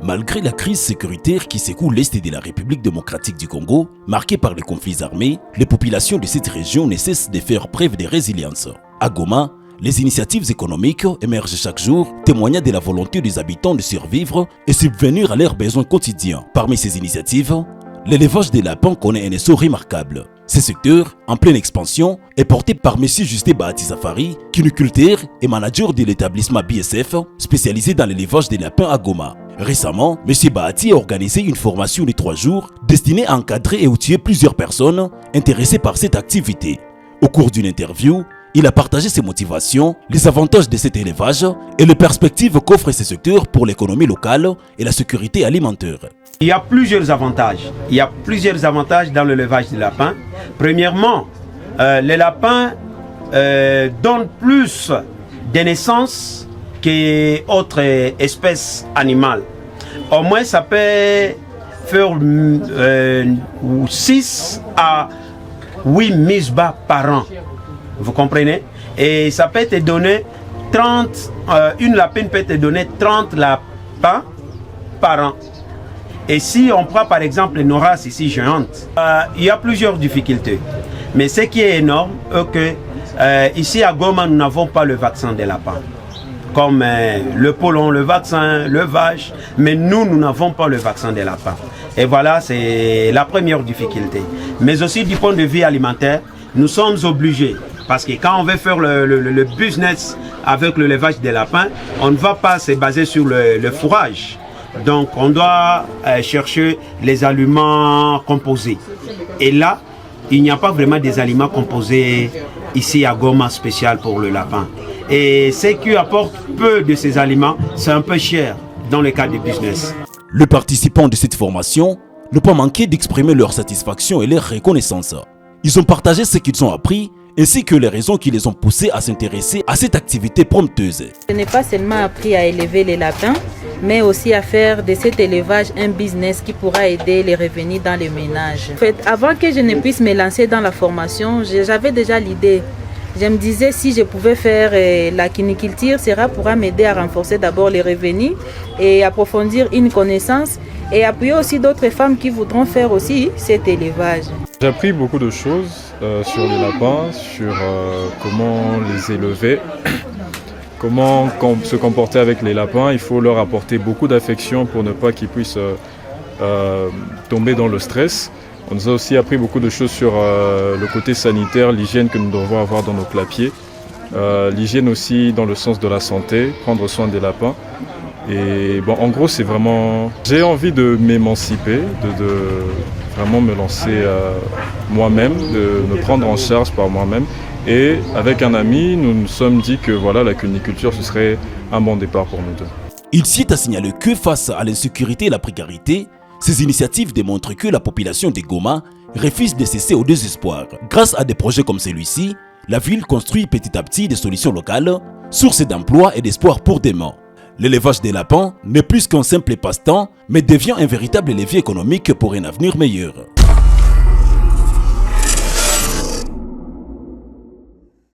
Malgré la crise sécuritaire qui secoue l'Est de la République démocratique du Congo, marquée par les conflits armés, les populations de cette région ne cessent de faire preuve de résilience. À Goma, les initiatives économiques émergent chaque jour, témoignant de la volonté des habitants de survivre et subvenir à leurs besoins quotidiens. Parmi ces initiatives, l'élevage des lapins connaît un essor remarquable. Ce secteur, en pleine expansion, est porté par M. Justin Bahati Safari, cuniculteur et manager de l'établissement BSF, spécialisé dans l'élevage des lapins à Goma. Récemment, M. Bahati a organisé une formation de 3 jours destinée à encadrer et outiller plusieurs personnes intéressées par cette activité. Au cours d'une interview, il a partagé ses motivations, les avantages de cet élevage et les perspectives qu'offre ce secteur pour l'économie locale et la sécurité alimentaire. Il y a plusieurs avantages. Il y a plusieurs avantages dans l'élevage des lapins. Premièrement, les lapins donnent plus de naissances qu'autres espèces animales. Au moins, ça peut faire 6 à 8 misbas par an. Vous comprenez? Et ça peut te donner 30, une lapine peut te donner 30 lapins par an. Et si on prend par exemple nos races ici géantes, il y a plusieurs difficultés. Mais ce qui est énorme, c'est que ici à Goma, nous n'avons pas le vaccin des lapins. Comme le polon, le vaccin, le vache, mais nous n'avons pas le vaccin des lapins. Et voilà, c'est la première difficulté. Mais aussi du point de vue alimentaire, nous sommes obligés. Parce que quand on veut faire le business avec l'élevage des lapins, on ne va pas se baser sur le fourrage. Donc on doit chercher les aliments composés. Et là, il n'y a pas vraiment des aliments composés ici à Goma spécial pour le lapin. Et ce qui apporte peu de ces aliments, c'est un peu cher dans le cadre du business. Les participants de cette formation n'ont pas manqué d'exprimer leur satisfaction et leur reconnaissance. Ils ont partagé ce qu'ils ont appris ainsi que les raisons qui les ont poussés à s'intéresser à cette activité prompteuse. Je n'ai pas seulement appris à élever les lapins, mais aussi à faire de cet élevage un business qui pourra aider les revenus dans les ménages. En fait, avant que je ne puisse me lancer dans la formation, j'avais déjà l'idée. Je me disais si je pouvais faire la cuniculture, cela pourra m'aider à renforcer d'abord les revenus et approfondir une connaissance et appuyer aussi d'autres femmes qui voudront faire aussi cet élevage. J'ai appris beaucoup de choses sur les lapins, sur comment les élever, comment se comporter avec les lapins. Il faut leur apporter beaucoup d'affection pour ne pas qu'ils puissent tomber dans le stress. On nous a aussi appris beaucoup de choses sur le côté sanitaire, l'hygiène que nous devons avoir dans nos clapiers. L'hygiène aussi dans le sens de la santé, prendre soin des lapins. Et bon, en gros, c'est vraiment... J'ai envie de m'émanciper, de vraiment me lancer moi-même, de me prendre en charge par moi-même. Et avec un ami, nous nous sommes dit que voilà, la cuniculture, ce serait un bon départ pour nous deux. Il s'y est à signaler que face à l'insécurité et la précarité, ces initiatives démontrent que la population de Goma refuse de cesser au désespoir. Grâce à des projets comme celui-ci, la ville construit petit à petit des solutions locales, sources d'emploi et d'espoir pour demain. L'élevage des lapins n'est plus qu'un simple passe-temps, mais devient un véritable levier économique pour un avenir meilleur.